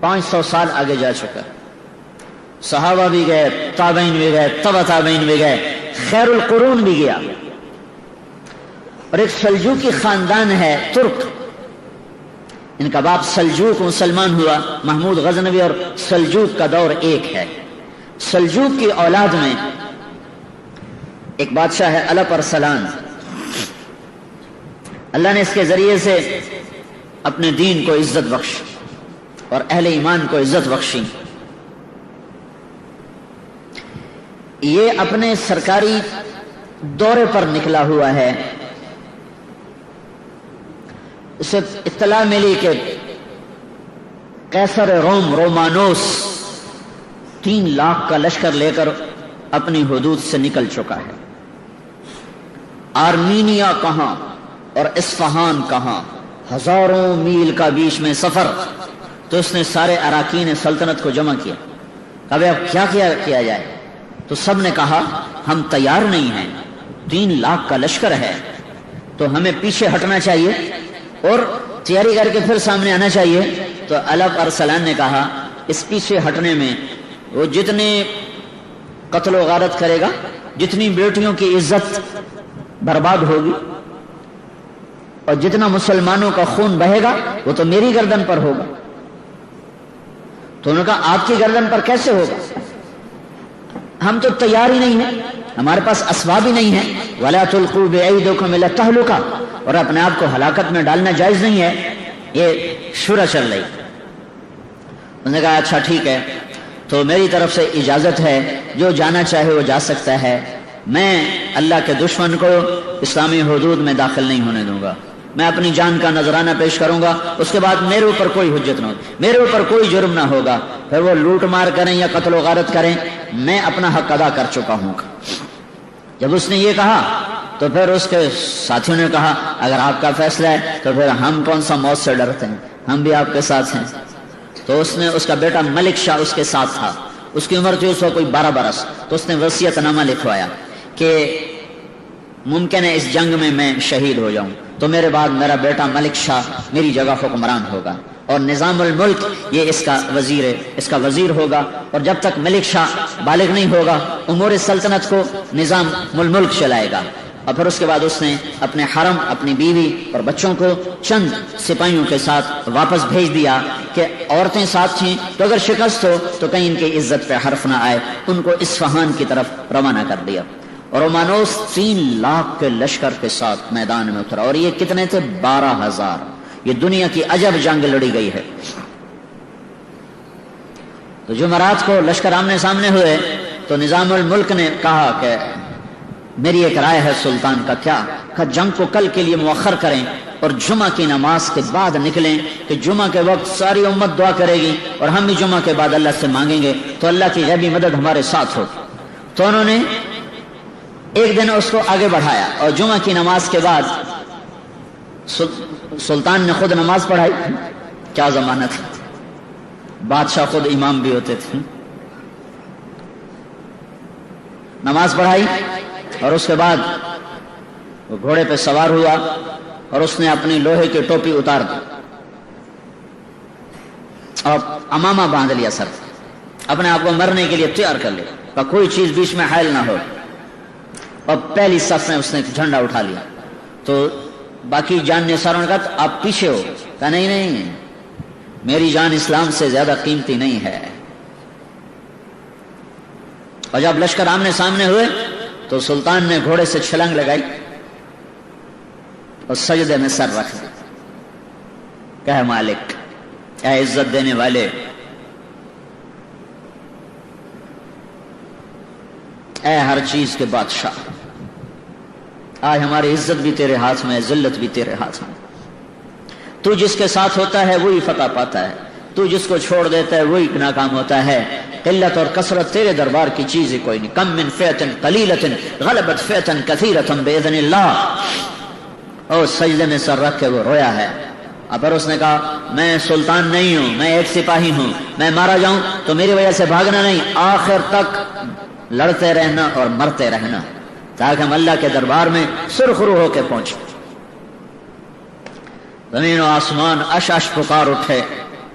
500 سال آگے جا چکا. صحابہ بھی گئے, تابعین بھی گئے, تبع تابعین بھی گئے, خیر القرون بھی گیا. اور ایک سلجوقی خاندان ہے ترک, ان کا باپ سلجوق مسلمان ہوا. محمود غزنوی اور سلجوق کا دور ایک ہے. سلجوق کی اولاد میں ایک بادشاہ ہے الپ ارسلان. اللہ نے اس کے ذریعے سے اپنے دین کو عزت بخش اور اہل ایمان کو عزت بخشی. یہ اپنے سرکاری دورے پر نکلا ہوا ہے. اسے اطلاع ملی کہ قیصر روم رومانوس 3 لاکھ کا لشکر لے کر اپنی حدود سے نکل چکا ہے. آرمینیا کہاں اور اصفہان کہاں, ہزاروں میل کا بیچ میں سفر. تو اس نے سارے اراکین سلطنت کو جمع کیا. اب کیا کیا جائے؟ تو سب نے کہا ہم تیار نہیں ہیں, 3 لاکھ کا لشکر ہے, تو ہمیں پیچھے ہٹنا چاہیے اور تیاری کر کے پھر سامنے آنا چاہیے. تو الپ ارسلان نے کہا اس پیچھے ہٹنے میں وہ جتنے قتل و غارت کرے گا, جتنی بیٹیوں کی عزت برباد ہوگی اور جتنا مسلمانوں کا خون بہے گا وہ تو میری گردن پر ہوگا. تو انہوں نے کہا آپ کی گردن پر کیسے ہوگا؟ ہم تو تیار ہی نہیں ہیں, ہمارے پاس اسباب ہی نہیں ہیں. وَلَا تُلْقُوا بِأَيْدِيكُمْ إِلَى التَّهْلُكَةِ, اور اپنے آپ کو ہلاکت میں ڈالنا جائز نہیں ہے. یہ شورا چل رہی. انہوں نے کہا اچھا ٹھیک ہے, تو میری طرف سے اجازت ہے, جو جانا چاہے وہ جا سکتا ہے. میں اللہ کے دشمن کو اسلامی حدود میں داخل نہیں ہونے دوں گا. میں اپنی جان کا نذرانہ پیش کروں گا, اس کے بعد میرے اوپر کوئی حجت نہ ہو, میرے اوپر کوئی جرم نہ ہوگا. پھر وہ لوٹ مار کریں یا قتل و غارت کریں, میں اپنا حق ادا کر چکا ہوں. جب اس نے یہ کہا تو پھر اس کے ساتھیوں نے کہا اگر آپ کا فیصلہ ہے تو پھر ہم کون سا موت سے ڈرتے ہیں, ہم بھی آپ کے ساتھ ہیں. تو اس نے, اس کا بیٹا ملک شاہ اس کے ساتھ تھا, اس کی عمر تھی اس وقت کوئی 12 برس. تو اس نے وصیت نامہ لکھوایا کہ ممکن ہے اس جنگ میں میں شہید ہو جاؤں, تو میرے بعد میرا بیٹا ملک شاہ میری جگہ حکمران ہوگا, اور نظام الملک یہ اس کا وزیر ہوگا. اور جب تک ملک شاہ بالغ نہیں ہوگا امور سلطنت کو نظام الملک چلائے گا. اور پھر اس کے بعد اس نے اپنے حرم, اپنی بیوی اور بچوں کو چند سپاہیوں کے ساتھ واپس بھیج دیا کہ عورتیں ساتھ تھیں تو اگر شکست ہو تو کہیں ان کی عزت پہ حرف نہ آئے. ان کو اصفہان کی طرف روانہ کر دیا. اور رومانوس 3 لاکھ کے لشکر کے ساتھ میدان میں اترا. اور یہ کتنے تھے؟ 12,000. یہ دنیا کی عجب جنگ لڑی گئی ہے. تو جمعرات کو لشکر آمنے سامنے ہوئے تو نظام الملک نے کہا کہ میری ایک رائے ہے سلطان کا. کیا؟ کہ جنگ کو کل کے لیے مؤخر کریں اور جمعہ کی نماز کے بعد نکلیں, کہ جمعہ کے وقت ساری امت دعا کرے گی اور ہم بھی جمعہ کے بعد اللہ سے مانگیں گے تو اللہ کی غیبی مدد ہمارے ساتھ ہو. تو انہوں نے ایک دن اس کو آگے بڑھایا اور جمعہ کی نماز کے بعد سلطان نے خود نماز پڑھائی. کیا زمانہ تھا, بادشاہ خود امام بھی ہوتے تھے. نماز پڑھائی اور اس کے بعد وہ گھوڑے پہ سوار ہوا اور اس نے اپنی لوہے کی ٹوپی اتار دی اور امامہ باندھ لیا سر, اپنے آپ کو مرنے کے لیے تیار کر لیا, کوئی چیز بیچ میں حائل نہ ہو. اور پہلی صف میں اس نے جھنڈا اٹھا لیا. تو باقی جان نثاروں نے کہا آپ پیچھے ہو. کہا نہیں, میری جان اسلام سے زیادہ قیمتی نہیں ہے. اور جب لشکر آمنے سامنے ہوئے تو سلطان نے گھوڑے سے چھلانگ لگائی اور سجدے میں سر رکھ دیا. کہ مالک, اے عزت دینے والے, اے ہر چیز کے بادشاہ, آج ہماری عزت بھی تیرے ہاتھ میں, ذلت بھی تیرے ہاتھ میں. تو جس کے ساتھ ہوتا ہے وہی فتح پاتا ہے, تو جس کو چھوڑ دیتا ہے وہی ناکام ہوتا ہے. قلت اور کثرت تیرے دربار کی چیز ہی کوئی نہیں. کم من فئۃ قلیلۃ غلبت فئۃ کثیرۃ باذن اللہ. اور سجدے میں سر رکھ کے وہ رویا ہے. پر اس نے کہا میں سلطان نہیں ہوں, میں ایک سپاہی ہوں, میں مارا جاؤں تو میری وجہ سے بھاگنا نہیں, آخر تک لڑتے رہنا اور مرتے رہنا تاکہ ہم اللہ کے دربار میں سرخرو ہو کے پہنچے. زمین و آسمان اش اش پکار اٹھے,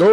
2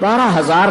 12,000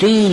3